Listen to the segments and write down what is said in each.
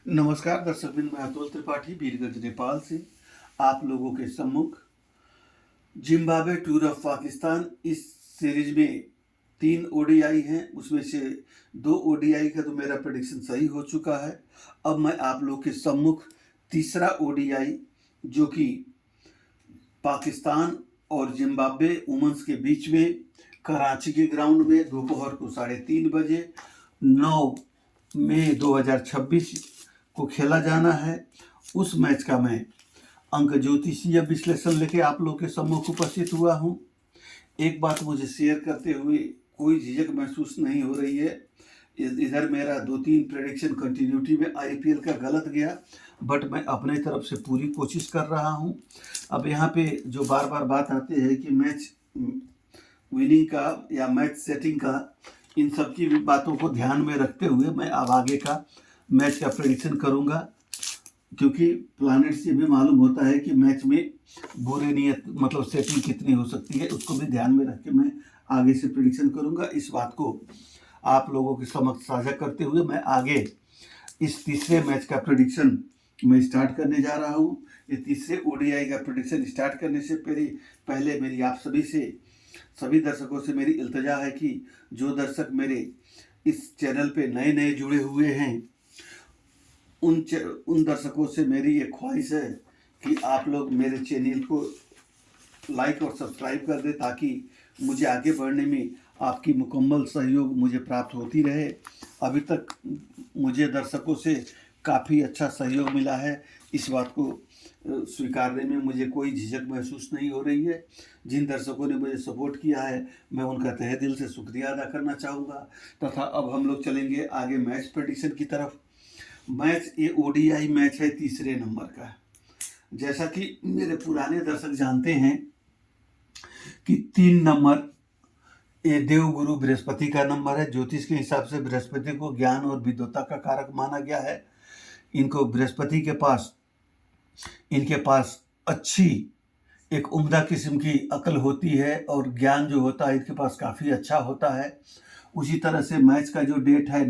नमस्कार दर्शकबिन, मैं अतुल त्रिपाठी वीरगंज नेपाल से आप लोगों के सम्मुख जिम्बाब्वे टूर ऑफ पाकिस्तान इस सीरीज में 3 ओडीआई हैं, उसमें से 2 ओडीआई का तो मेरा प्रेडिक्शन सही हो चुका है। अब मैं आप लोग के सम्मुख तीसरा ओडीआई जो कि पाकिस्तान और जिम्बाब्वे वुमेन्स के बीच में कराची के ग्राउंड में दोपहर को 3:30 बजे 9 मई 2026 को खेला जाना है, उस मैच का मैं अंक ज्योतिषीय विश्लेषण लेके आप लोग के सम्मुख उपस्थित हुआ हूँ। एक बात मुझे शेयर करते हुए कोई झिझक महसूस नहीं हो रही है। इधर मेरा 2-3 प्रेडिक्शन कंटिन्यूटी में आईपीएल का गलत गया, बट मैं अपने तरफ से पूरी कोशिश कर रहा हूँ। अब यहाँ पे जो बार बार बात आती है कि मैच विनिंग का या मैच सेटिंग का, इन सब की बातों को ध्यान में रखते हुए मैं अब आगे का मैच का प्रेडिक्शन करूंगा, क्योंकि प्लैनेट से भी मालूम होता है कि मैच में बुरे नियत मतलब सेटिंग कितनी हो सकती है, उसको भी ध्यान में रख के मैं आगे से प्रेडिक्शन करूंगा। इस बात को आप लोगों के समक्ष साझा करते हुए मैं आगे इस तीसरे मैच का प्रेडिक्शन मैं स्टार्ट करने जा रहा हूँ। ये तीसरे ओडीआई का प्रेडिक्शन स्टार्ट करने से पहले मेरी आप सभी दर्शकों से मेरी इल्तजा है कि जो दर्शक मेरे इस चैनल पे नए जुड़े हुए हैं, उन दर्शकों से मेरी ये ख्वाहिश है कि आप लोग मेरे चैनल को लाइक और सब्सक्राइब कर दें, ताकि मुझे आगे बढ़ने में आपकी मुकम्मल सहयोग मुझे प्राप्त होती रहे। अभी तक मुझे दर्शकों से काफ़ी अच्छा सहयोग मिला है, इस बात को स्वीकारने में मुझे कोई झिझक महसूस नहीं हो रही है। जिन दर्शकों ने मुझे सपोर्ट किया है, मैं उनका तहे दिल से शुक्रिया अदा करना चाहूँगा। तथा अब हम लोग चलेंगे आगे मैच प्रेडिक्शन की तरफ। मैच ये ओडीआई मैच है तीसरे नंबर का। जैसा कि मेरे पुराने दर्शक जानते हैं कि 3 नंबर ये देवगुरु बृहस्पति का नंबर है। ज्योतिष के हिसाब से बृहस्पति को ज्ञान और विद्वता का कारक माना गया है। इनको बृहस्पति इनके पास अच्छी एक उम्दा किस्म की अकल होती है और ज्ञान जो होता है इनके पास काफ़ी अच्छा होता है। उसी तरह से मैच का जो डेट है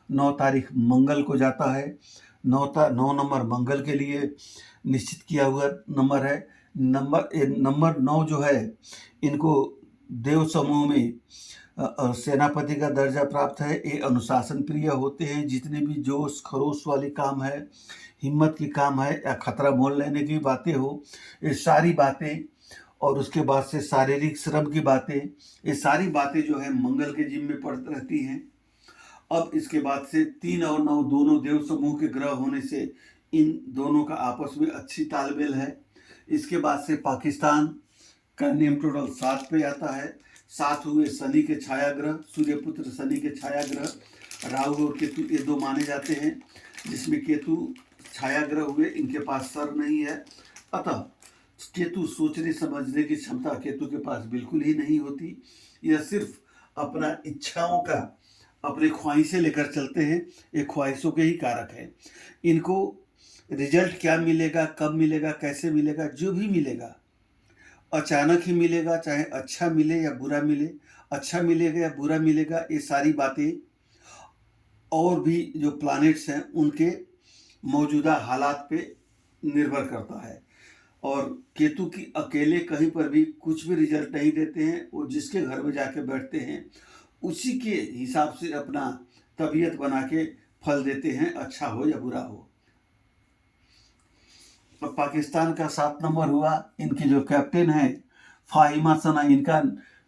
9 तारीख मंगल को जाता है। 9 नंबर मंगल के लिए निश्चित किया हुआ नंबर है। नंबर 9 जो है, इनको देव समूह में सेनापति का दर्जा प्राप्त है। ये अनुशासन प्रिय होते हैं। जितने भी जोश खरोश वाली काम है, हिम्मत की काम है या खतरा मोल लेने की बातें हो, ये सारी बातें, और उसके बाद से शारीरिक श्रम की बातें, ये सारी बातें जो है मंगल के जिम्मे पड़ रहती हैं। अब इसके बाद से 3 और 9 दोनों देव समूह के ग्रह होने से इन दोनों का आपस में अच्छी तालमेल है। इसके बाद से पाकिस्तान का नेम टोटल 7 पे आता है। 7 हुए शनि के छाया ग्रह, सूर्यपुत्र शनि के छाया ग्रह राहु और केतु, ये 2 माने जाते हैं, जिसमें केतु छाया ग्रह हुए, इनके पास सर नहीं है। अतः केतु सोचने समझने की क्षमता केतु के पास बिल्कुल ही नहीं होती। यह सिर्फ अपना इच्छाओं का, अपने ख्वाहिशें लेकर चलते हैं। ये ख्वाहिशों के ही कारक हैं। इनको रिजल्ट क्या मिलेगा, कब मिलेगा, कैसे मिलेगा, जो भी मिलेगा अचानक ही मिलेगा, चाहे अच्छा मिले या बुरा मिले। अच्छा मिलेगा या बुरा मिलेगा, ये सारी बातें और भी जो प्लैनेट्स हैं उनके मौजूदा हालात पे निर्भर करता है। और केतु की अकेले कहीं पर भी कुछ भी रिजल्ट नहीं देते हैं। वो जिसके घर में जाके बैठते हैं उसी के हिसाब से अपना तबीयत बना के फल देते हैं, अच्छा हो या बुरा हो। अब पाकिस्तान का 7 नंबर हुआ। इनकी जो कैप्टन है फाहिमा सना, इनका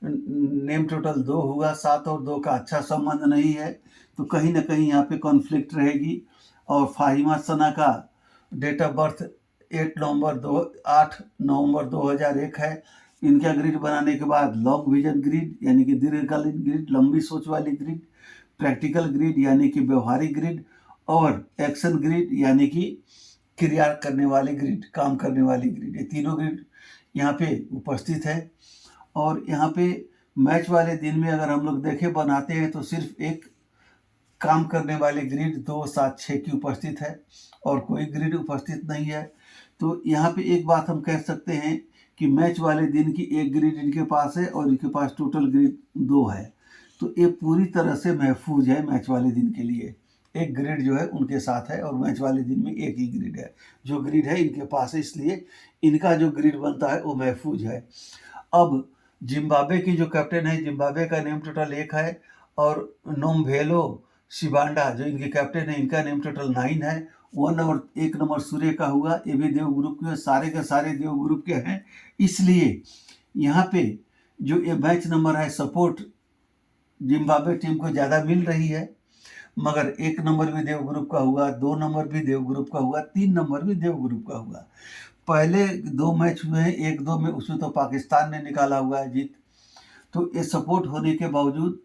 नेम टोटल 2 हुआ। 7 और 2 का अच्छा संबंध नहीं है, तो कहीं ना कहीं यहाँ पे कॉन्फ्लिक्ट रहेगी। और फाहिमा सना का डेट ऑफ बर्थ 8 नवंबर 2001 है। इनका ग्रिड बनाने के बाद लॉन्ग विजन ग्रिड यानी कि दीर्घकालीन ग्रिड, लंबी सोच वाली ग्रिड, प्रैक्टिकल ग्रिड यानी कि व्यवहारिक ग्रिड, और एक्शन ग्रिड यानी कि क्रिया करने वाली ग्रिड, काम करने वाली ग्रिड, ये तीनों ग्रिड यहाँ पे उपस्थित है। और यहाँ पे मैच वाले दिन में अगर हम लोग देखें बनाते हैं तो सिर्फ एक काम करने वाली ग्रिड 2, 7, 6 की उपस्थित है और कोई ग्रिड उपस्थित नहीं है। तो यहाँ पे एक बात हम कह सकते हैं कि मैच वाले दिन की एक ग्रिड इनके पास है और इनके पास टोटल ग्रिड 2 है। तो ये पूरी तरह से महफूज है मैच वाले दिन के लिए। एक ग्रिड जो है उनके साथ है और मैच वाले दिन में एक ही ग्रिड है। जो ग्रिड है इनके पास है, इसलिए इनका जो ग्रिड बनता है वो महफूज है। अब जिम्बाब्वे की जो कैप्टन है, जिम्बाब्वे का नेम टोटल 1 है और नोम्भेलो शिबांडा जो इनके कैप्टन है, इनका नेम टोटल 9 है। 1 नंबर सूर्य का हुआ, ये भी देव ग्रुप के, सारे के सारे देव ग्रुप के हैं। इसलिए यहाँ पे जो ये मैच नंबर है सपोर्ट जिम्बाब्वे टीम को ज़्यादा मिल रही है, मगर 1 नंबर भी देव ग्रुप का हुआ, 2 नंबर भी देव ग्रुप का हुआ, 3 नंबर भी देव ग्रुप का हुआ। पहले 2 मैच हुए हैं, 1-2 में उसमें तो पाकिस्तान ने निकाला हुआ है जीत। तो ये सपोर्ट होने के बावजूद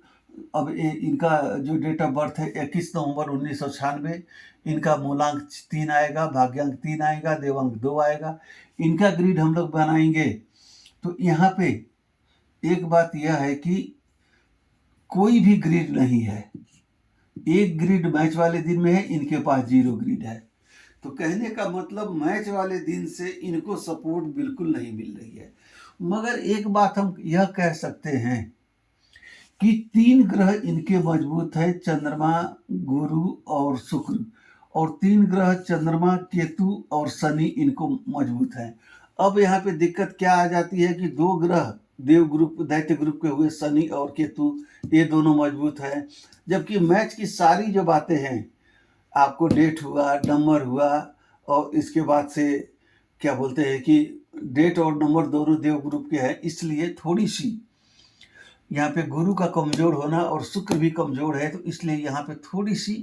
अब ये इनका जो डेट ऑफ बर्थ है 21 नवंबर 1996, इनका मूलांक 3 आएगा, भाग्यांक 3 आएगा, देवांक 2 आएगा। इनका ग्रिड हम लोग बनाएंगे तो यहाँ पे एक बात यह है कि कोई भी ग्रिड नहीं है। एक ग्रिड मैच वाले दिन में है, इनके पास 0 ग्रिड है। तो कहने का मतलब मैच वाले दिन से इनको सपोर्ट बिल्कुल नहीं मिल रही है। मगर एक बात हम यह कह सकते हैं कि 3 ग्रह इनके मजबूत है, चंद्रमा, गुरु और शुक्र, और 3 ग्रह चंद्रमा, केतु और शनि इनको मजबूत है। अब यहाँ पे दिक्कत क्या आ जाती है कि 2 ग्रह देव ग्रुप दैत्य ग्रुप के हुए शनि और केतु, ये दोनों मजबूत है। जबकि मैच की सारी जो बातें हैं, आपको डेट हुआ, नंबर हुआ, और इसके बाद से क्या बोलते हैं कि डेट और नंबर दोनों देव ग्रुप के हैं, इसलिए थोड़ी सी यहाँ पे गुरु का कमजोर होना और शुक्र भी कमजोर है, तो इसलिए यहाँ पे थोड़ी सी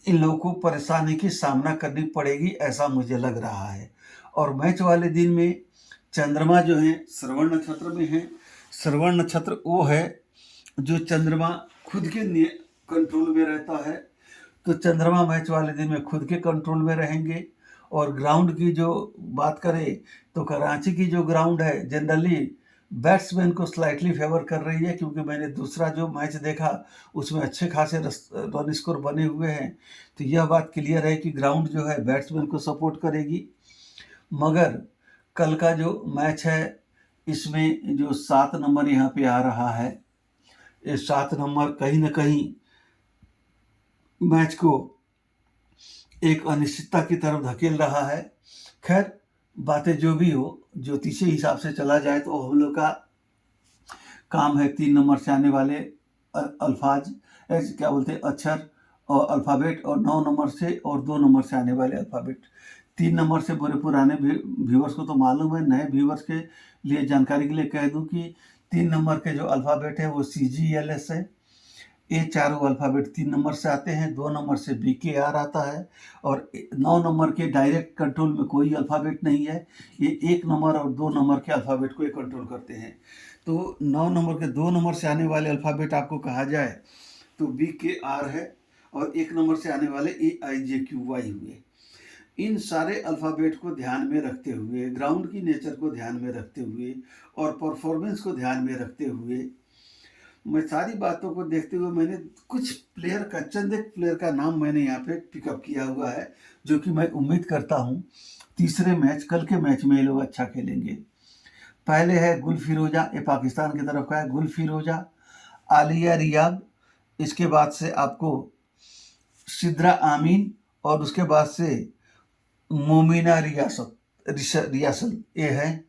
इन लोगों को परेशानी की सामना करनी पड़ेगी, ऐसा मुझे लग रहा है। और मैच वाले दिन में चंद्रमा जो है श्रवण नक्षत्र में है। श्रवण नक्षत्र वो है जो चंद्रमा खुद के कंट्रोल में रहता है, तो चंद्रमा मैच वाले दिन में खुद के कंट्रोल में रहेंगे। और ग्राउंड की जो बात करें तो कराची की जो ग्राउंड है जनरली बैट्समैन को स्लाइटली फेवर कर रही है, क्योंकि मैंने दूसरा जो मैच देखा उसमें अच्छे खासे रन स्कोर बने हुए हैं। तो यह बात क्लियर है कि ग्राउंड जो है बैट्समैन को सपोर्ट करेगी। मगर कल का जो मैच है इसमें जो 7 नंबर यहाँ पे आ रहा है, ये 7 नंबर कहीं ना कहीं मैच को एक अनिश्चितता की तरफ धकेल रहा है। खैर बातें जो भी हो, ज्योतिषी हिसाब से चला जाए तो हम लोग का काम है 3 नंबर से आने वाले अल्फाज, क्या बोलते हैं, अक्षर और अल्फ़ाबेट, और 9 नंबर से और 2 नंबर से आने वाले अल्फ़ाबेट। 3 नंबर से बड़े पुराने व्यूवर्स को तो मालूम है, नए व्यूवर्स के लिए जानकारी के लिए कह दूं कि 3 नंबर के जो अल्फ़ाबेट है वो CGLS है। ये चारों अल्फ़ाबेट 3 नंबर से आते हैं, 2 नंबर से BKR आता है, और 9 नंबर के डायरेक्ट कंट्रोल में कोई अल्फ़ाबेट नहीं है। ये 1 नंबर और 2 नंबर के अल्फ़ाबेट को ये कंट्रोल करते हैं। तो 9 नंबर के 2 नंबर से आने वाले अल्फ़ाबेट आपको कहा जाए तो BKR है, और 1 नंबर से आने वाले AIJQY हुए। इन सारे अल्फ़ाबेट को ध्यान में रखते हुए, ग्राउंड की नेचर को ध्यान में रखते हुए और परफॉर्मेंस को ध्यान में रखते हुए, मैं सारी बातों को देखते हुए मैंने कुछ प्लेयर का, चंद एक प्लेयर का नाम मैंने यहाँ पे पिकअप किया हुआ है, जो कि मैं उम्मीद करता हूँ तीसरे मैच, कल के मैच में ये लोग अच्छा खेलेंगे। पहले है गुल फिरोजा, ये पाकिस्तान की तरफ का है, गुल फिरोजा, आलिया रियाद, इसके बाद से आपको सिद्रा आमीन, और उसके बाद से मोमिना रियासल, ये है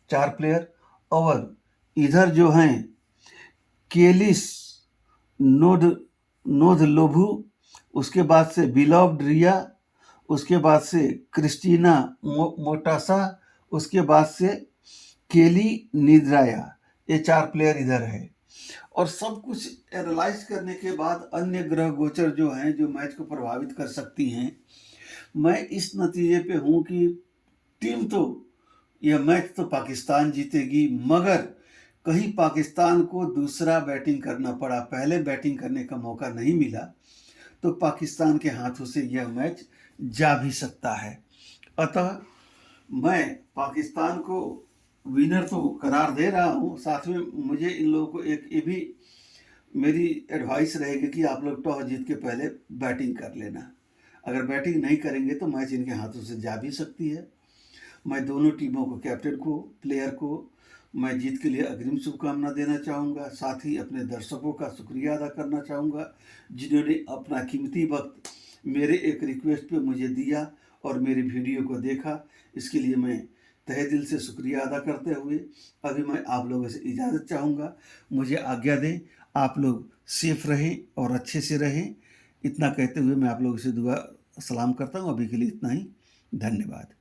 4 प्लेयर। और इधर जो हैं केलिस नोध लोभू, उसके बाद से बिलॉव्ड रिया, उसके बाद से क्रिस्टीना मोटासा, उसके बाद से केली निद्राया, ये 4 प्लेयर इधर है। और सब कुछ एनालाइज करने के बाद अन्य ग्रह गोचर जो हैं जो मैच को प्रभावित कर सकती हैं, मैं इस नतीजे पे हूँ कि टीम तो, यह मैच तो पाकिस्तान जीतेगी, मगर कहीं पाकिस्तान को दूसरा बैटिंग करना पड़ा, पहले बैटिंग करने का मौका नहीं मिला, तो पाकिस्तान के हाथों से यह मैच जा भी सकता है। अतः मैं पाकिस्तान को विनर तो करार दे रहा हूँ, साथ में मुझे इन लोगों को एक ये भी मेरी एडवाइस रहेगी कि आप लोग टॉस जीत के पहले बैटिंग कर लेना। अगर बैटिंग नहीं करेंगे तो मैच इनके हाथों से जा भी सकती है। मैं दोनों टीमों को, कैप्टन को, प्लेयर को मैं जीत के लिए अग्रिम शुभकामना देना चाहूँगा। साथ ही अपने दर्शकों का शुक्रिया अदा करना चाहूँगा, जिन्होंने अपना कीमती वक्त मेरे एक रिक्वेस्ट पे मुझे दिया और मेरी वीडियो को देखा। इसके लिए मैं तहे दिल से शुक्रिया अदा करते हुए अभी मैं आप लोगों से इजाज़त चाहूँगा। मुझे आज्ञा दें, आप लोग सेफ रहें और अच्छे से रहें। इतना कहते हुए मैं आप लोगों से दुआ सलाम करता हूँ। अभी के लिए इतना ही। धन्यवाद।